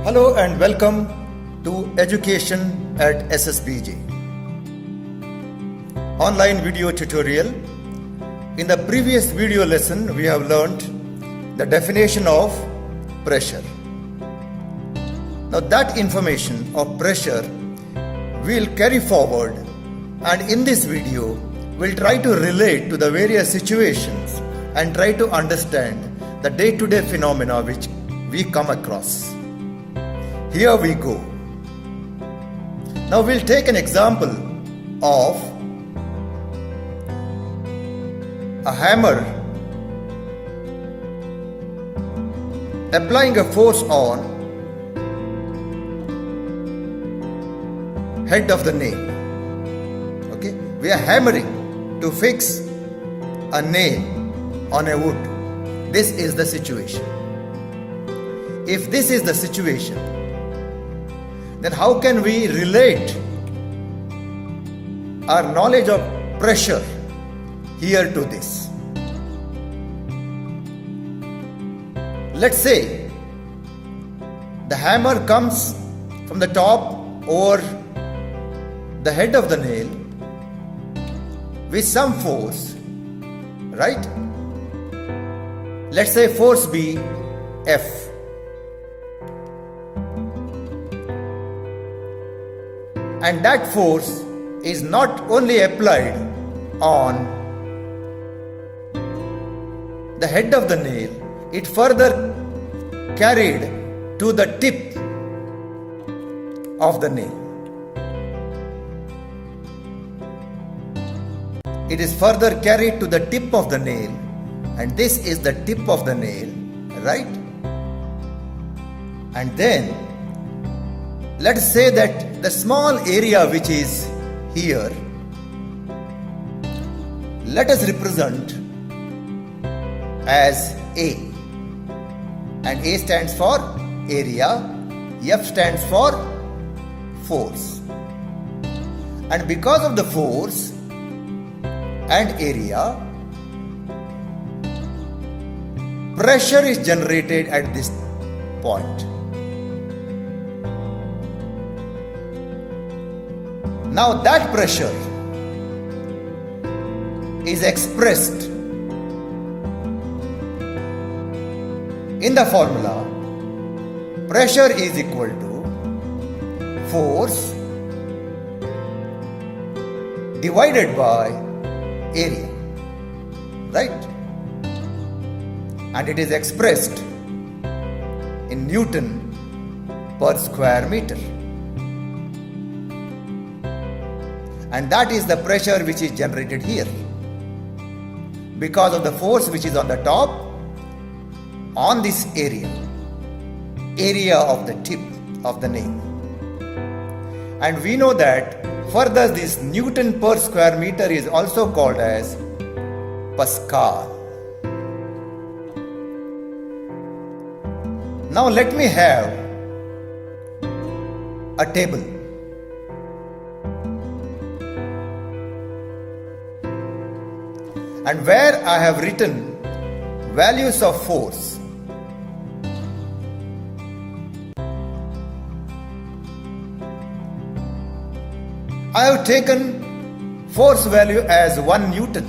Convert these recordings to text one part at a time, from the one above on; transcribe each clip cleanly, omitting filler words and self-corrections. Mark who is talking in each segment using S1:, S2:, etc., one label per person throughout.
S1: Hello and welcome to Education at SSBJ online video tutorial. In the previous video lesson, we have learnt the definition of pressure. Now that information of pressure we'll carry forward, and in this video we'll try to relate to the various situations and try to understand the day-to-day phenomena which we come across. Here we go. Now we'll take an example of a hammer applying a force on head of the nail. Okay, we are hammering to fix a nail on a wood. This is the situation. If this is the situation, then how can we relate our knowledge of pressure here to this? Let's say the hammer comes from the top over the head of the nail with some force, right? Let's say force be F. And that force is not only applied on the head of the nail, it further carried to the tip of the nail. It is further carried to the tip of the nail, and this is the tip of the nail, right? And then let us say that the small area which is here, let us represent as A. And A stands for area, F stands for force. And because of the force and area, pressure is generated at this point. Now that pressure is expressed in the formula. Pressure is equal to force divided by area, right? And it is expressed in Newton per square meter. And that is the pressure which is generated here because of the force which is on the top on this area of the tip of the nail. And we know that further this Newton per square meter is also called as Pascal. Now let me have a table. And where I have written values of force. I have taken force value as 1 Newton.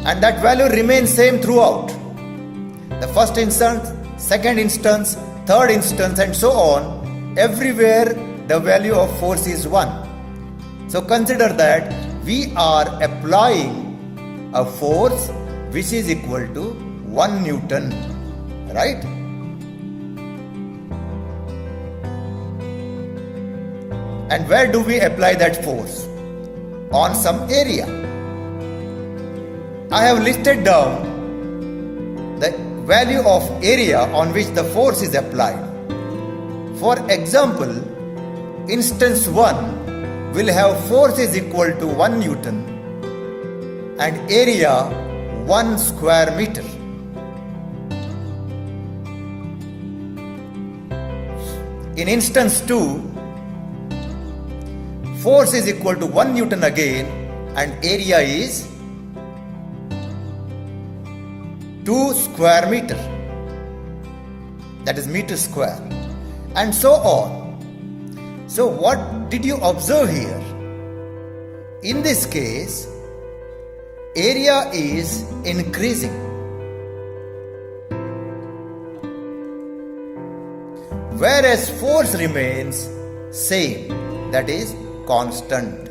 S1: And that value remains same throughout. The first instance, second instance, third instance, and so on. Everywhere the value of force is 1. So consider that we are applying a force which is equal to 1 Newton, right? And where do we apply that force? On some area. I have listed down the value of area on which the force is applied. For example, instance 1 will have force is equal to 1 Newton and area 1 square meter. In instance 2, force is equal to 1 Newton again and area is 2 square meter, that is meter square, and so on. So what did you observe here? In this case, area is increasing, whereas force remains same, that is constant.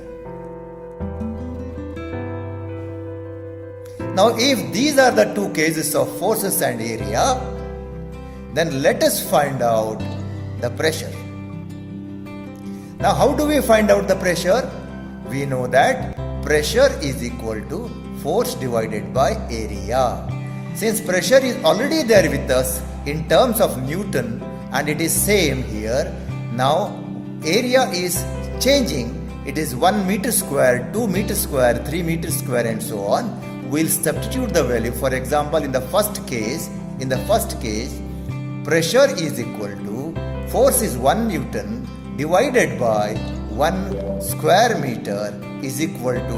S1: Now if these are the two cases of forces and area, then let us find out the pressure. Now how do we find out the pressure? We know that pressure is equal to force divided by area. Since pressure is already there with us in terms of Newton and it is same here, now area is changing. It is 1 meter square, 2 meter square, 3 meter square and so on. We'll substitute the value. For example, in the first case, pressure is equal to force is 1 Newton divided by 1 square meter is equal to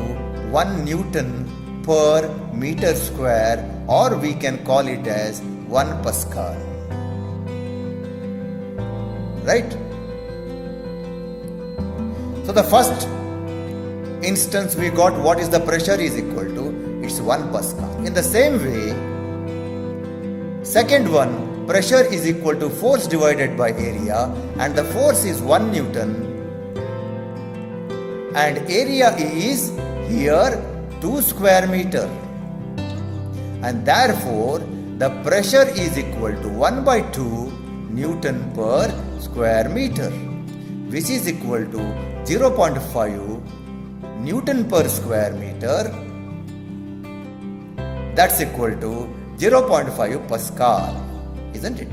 S1: 1 Newton per meter square, or we can call it as 1 Pascal. Right? So the first instance we got what is the pressure is equal to, it's 1 Pascal. In the same way, second one, pressure is equal to force divided by area, and the force is 1 Newton and area is here 2 square meter, and therefore the pressure is equal to 1 by 2 Newton per square meter, which is equal to 0.5 Newton per square meter. That's equal to 0.5 Pascal, isn't it?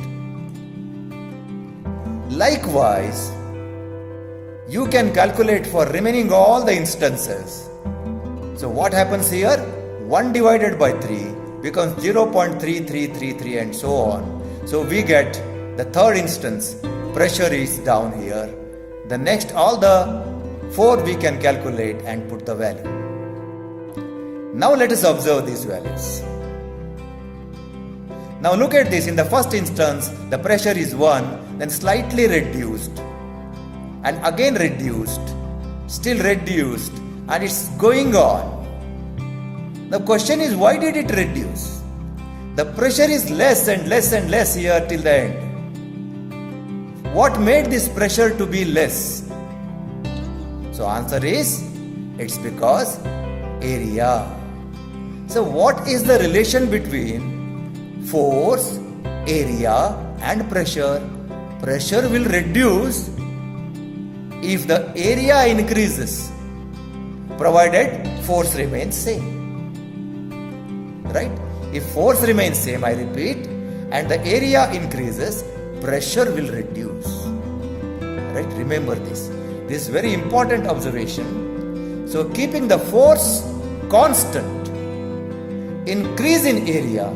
S1: Likewise, you can calculate for remaining all the instances. So what happens here? 1 divided by 3 becomes 0.3333 and so on. So we get the third instance, pressure is down here. The next, all the 4 we can calculate and put the value. Now let us observe these values. Now look at this. In the first instance, the pressure is 1, then slightly reduced, and again reduced, still reduced, and it's going on. The question is, why did it reduce? The pressure is less and less and less here till the end. What made this pressure to be less? So answer is, it's because area. So what is the relation between force, area and pressure? Pressure will reduce if the area increases, provided force remains same. Right? If force remains same, I repeat, and the area increases, pressure will reduce. Right? Remember this. This is very important observation. So keeping the force constant, increase in area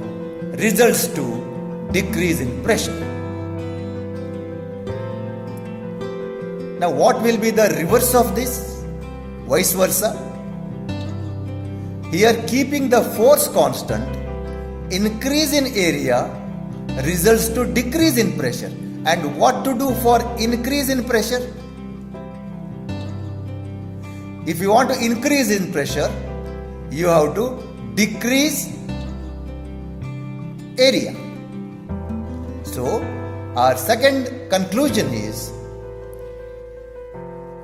S1: results to decrease in pressure. Now what will be the reverse of this? Vice versa. Here keeping the force constant, increase in area results to decrease in pressure. And what to do for increase in pressure? If you want to increase in pressure, you have to decrease area. So our second conclusion is,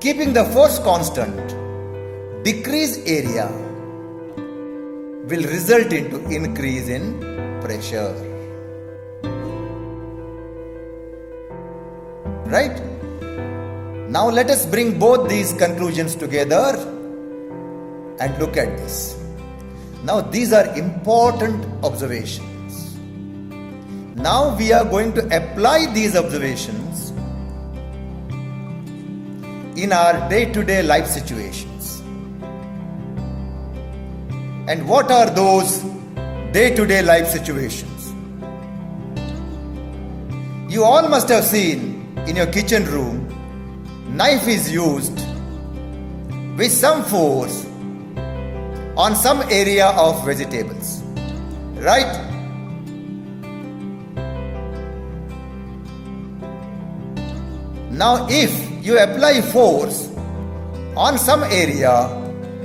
S1: keeping the force constant, decrease area will result into increase in pressure. Right? Now let us bring both these conclusions together and look at this. Now these are important observations. Now we are going to apply these observations in our day-to-day life situations. And what are those day-to-day life situations? You all must have seen in your kitchen room, knife is used with some force on some area of vegetables, right? Now if you apply force on some area,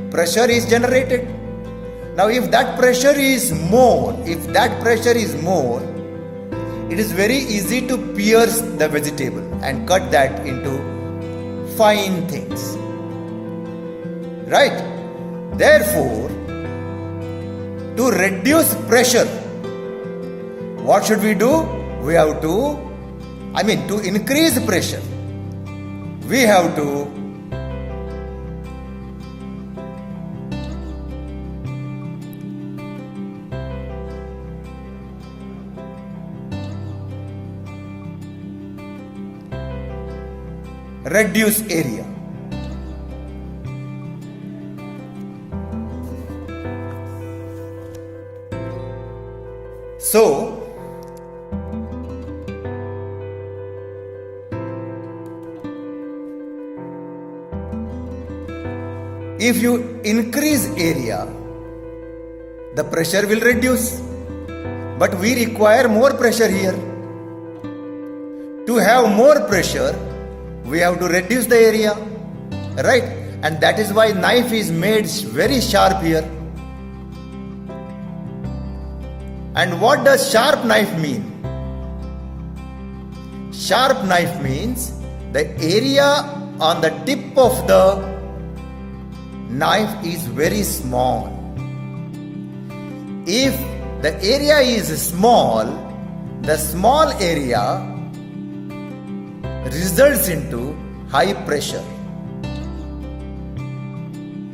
S1: pressure is generated. Now if that pressure is more, it is very easy to pierce the vegetable and cut that into fine things. Right? Therefore, to reduce pressure, what should we do? We have to increase pressure, we have to reduce area. So, if you increase area, the pressure will reduce. But we require more pressure here. To have more pressure, we have to reduce the area, right? And that is why knife is made very sharp here. And what does sharp knife mean? Sharp knife means the area on the tip of the knife is very small. If the area is small, the small area results into high pressure.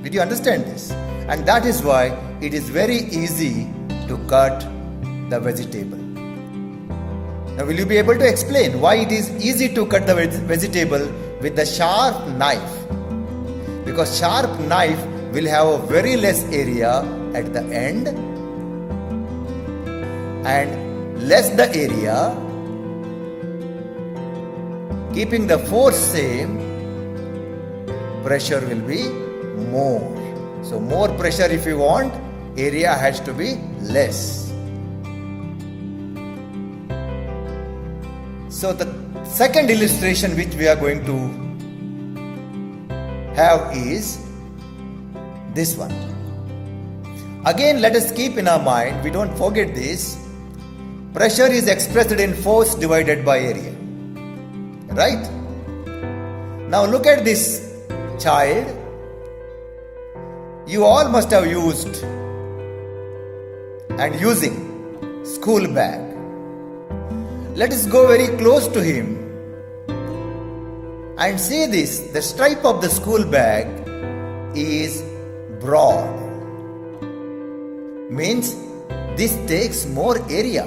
S1: Did you understand this? And that is why it is very easy to cut the vegetable. Now will you be able to explain why it is easy to cut the vegetable with the sharp knife? Because sharp knife will have a very less area at the end, and less the area, keeping the force same, pressure will be more. So more pressure if you want, area has to be less. So the second illustration which we are going to have is this one. Again, let us keep in our mind, we don't forget this. Pressure is expressed in force divided by area. Right? Now look at this child. You all must have used and using school bag. Let us go very close to him and see this. The stripe of the school bag is broad. Means this takes more area.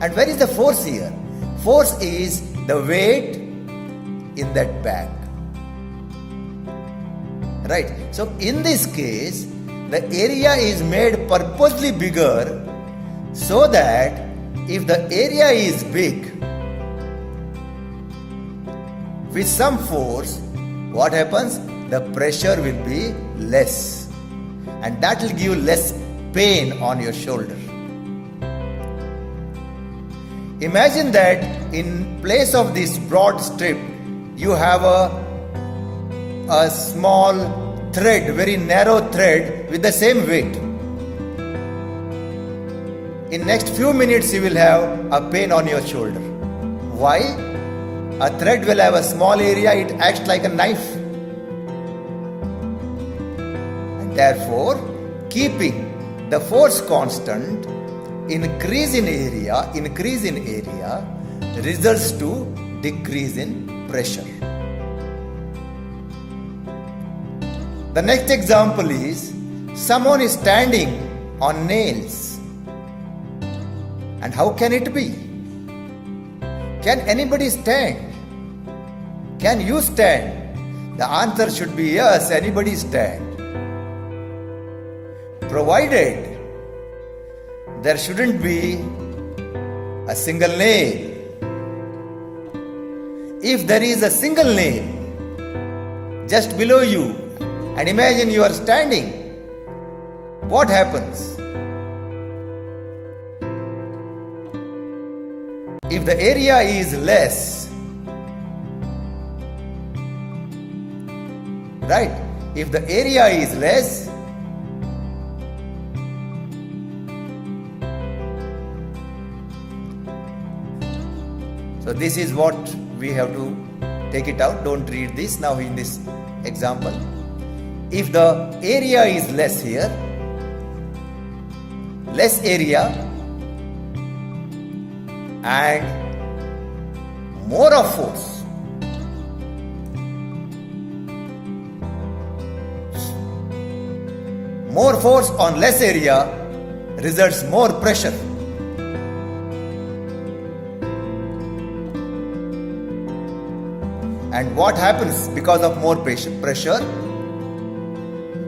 S1: And where is the force here? Force is the weight in that bag. Right? So in this case, the area is made purposely bigger so that if the area is big, with some force, what happens? The pressure will be less, and that will give less pain on your shoulder. Imagine that in place of this broad strip, you have a small thread, very narrow thread with the same weight. In next few minutes you will have a pain on your shoulder. Why? A thread will have a small area, it acts like a knife. And therefore, keeping the force constant, increase in area results to decrease in pressure. The next example is someone is standing on nails. And how can it be? Can anybody stand? Can you stand? The answer should be yes, anybody stand. Provided there shouldn't be a single nail. If there is a single nail just below you, and imagine you are standing, what happens? if the area is less, right? If the area is less, so this is what we have to take it out. Don't read this now in this example. If the area is less here, less area and more of force, more force on less area results more pressure. And what happens because of more pressure?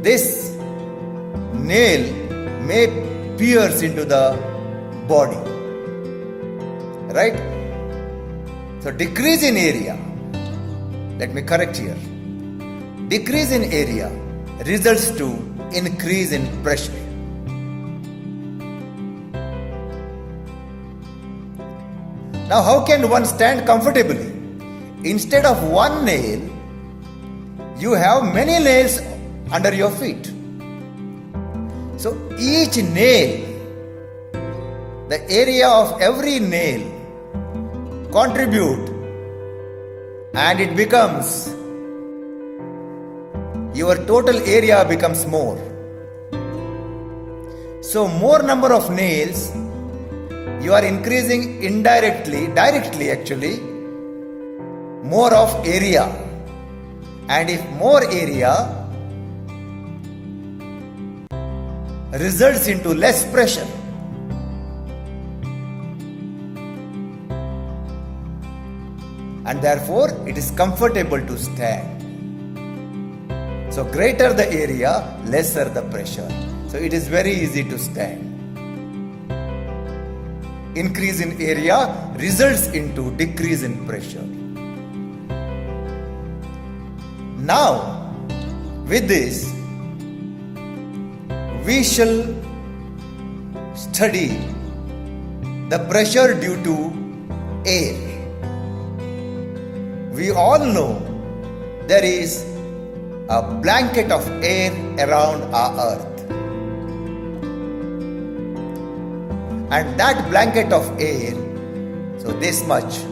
S1: This nail may pierce into the body, right? So decrease in area, let me correct here, decrease in area results to increase in pressure. Now how can one stand comfortably? Instead of one nail, you have many nails under your feet. So each nail, the area of every nail contribute, and it becomes, your total area becomes more. So more number of nails, you are increasing directly actually, more of area. And if more area results into less pressure. And therefore it is comfortable to stand. So greater the area, lesser the pressure. So it is very easy to stand. Increase in area results into decrease in pressure. Now, with this, we shall study the pressure due to air. We all know there is a blanket of air around our earth. And that blanket of air, so this much,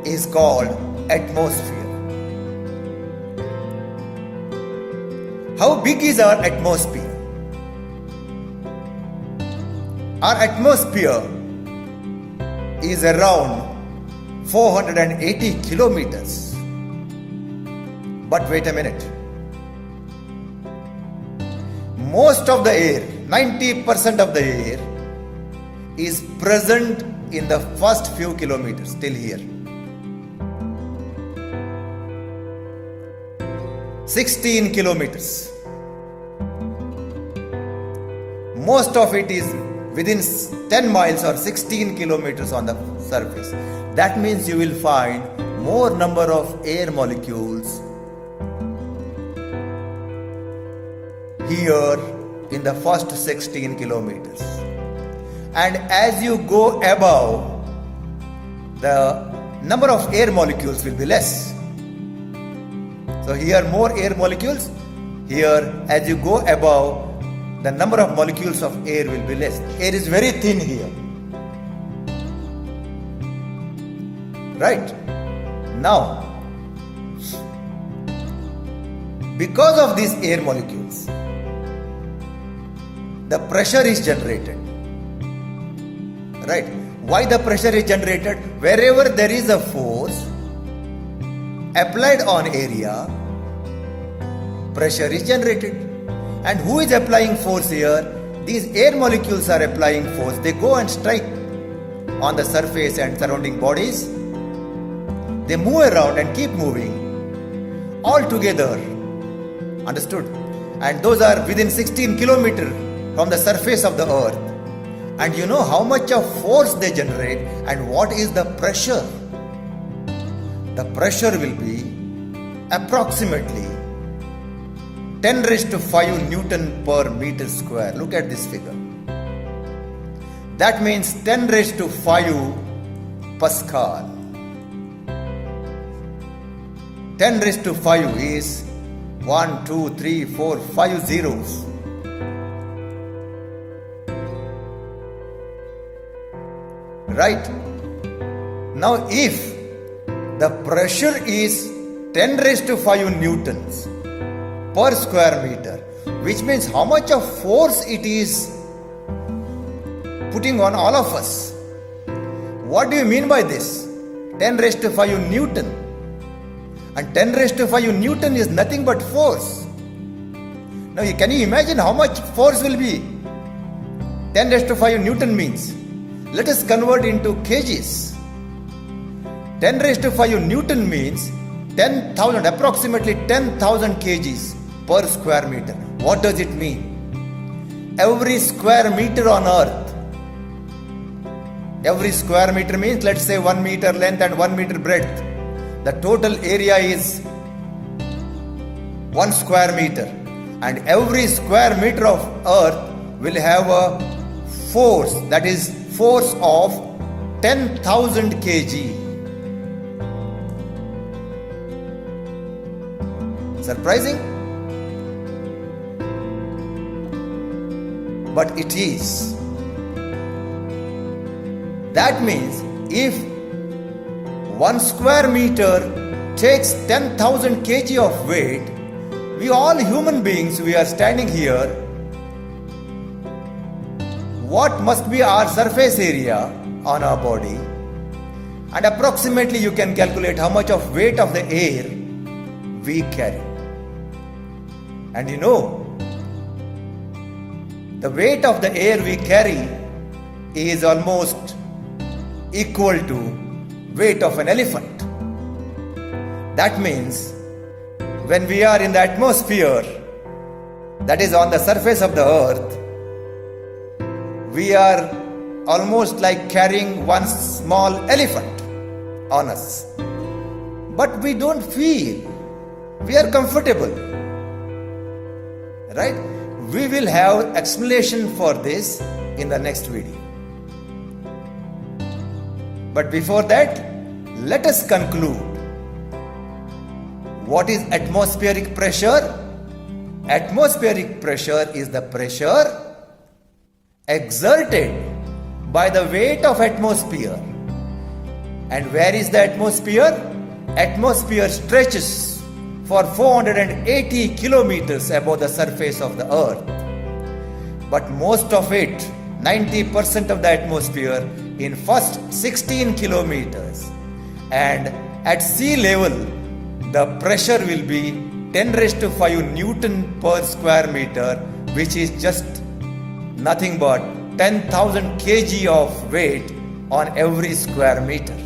S1: is called atmosphere. How big is our atmosphere? Our atmosphere is around 480 kilometers. But wait a minute. Most of the air, 90% of the air, is present in the first few kilometers, till here. 16 kilometers. Most of it is within 10 miles or 16 kilometers on the surface. That means you will find more number of air molecules here in the first 16 kilometers. And as you go above, the number of air molecules will be less. So here more air molecules, here as you go above, the number of molecules of air will be less. Air is very thin here. Right? Now, because of these air molecules, the pressure is generated. Right? Why the pressure is generated? Wherever there is a force applied on area, pressure is generated. And who is applying force here? These air molecules are applying force. They go and strike on the surface and surrounding bodies. They move around and keep moving all together. Understood? And those are within 16 kilometers from the surface of the earth. And you know how much of force they generate and what is the pressure? The pressure will be approximately 10⁵ Newton per meter square. Look at this figure. That means 10 raised to 5 Pascal. 10 raised to 5 is 1, 2, 3, 4, 5 zeros. Right? Now if the pressure is 10 raised to 5 newtons per square meter, which means how much of force it is putting on all of us. What do you mean by this? 10 raised to 5 newton. And 10 raised to 5 newton is nothing but force. Now can you imagine how much force will be? 10 raised to 5 newton means. Let us convert into kgs. 10 raised to 5 newton means 10,000, approximately 10,000 kgs per square meter. What does it mean? Every square meter on earth. Every square meter means, let's say, 1 meter length and 1 meter breadth. The total area is 1 square meter. And every square meter of earth will have a force, that is force of 10,000 kg. Surprising? But it is. That means if 1 square meter takes 10,000 kg of weight, we all human beings, we are standing here, what must be our surface area on our body? And approximately you can calculate how much of weight of the air we carry. And you know, the weight of the air we carry is almost equal to weight of an elephant. That means when we are in the atmosphere, that is on the surface of the earth, we are almost like carrying one small elephant on us. But we don't feel, we are comfortable. Right? We will have explanation for this in the next video. But before that, let us conclude. What is atmospheric pressure? Atmospheric pressure is the pressure exerted by the weight of atmosphere. And where is the atmosphere? Atmosphere stretches for 480 kilometers above the surface of the earth. But most of it, 90% of the atmosphere, in first 16 kilometers. And at sea level, the pressure will be 10 raised to 5 Newton per square meter, which is just nothing but 10,000 kg of weight on every square meter.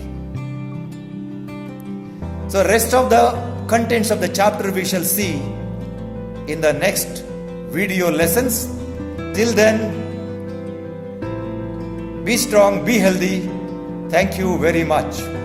S1: So rest of the contents of the chapter we shall see in the next video lessons. Till then, be strong, be healthy. Thank you very much.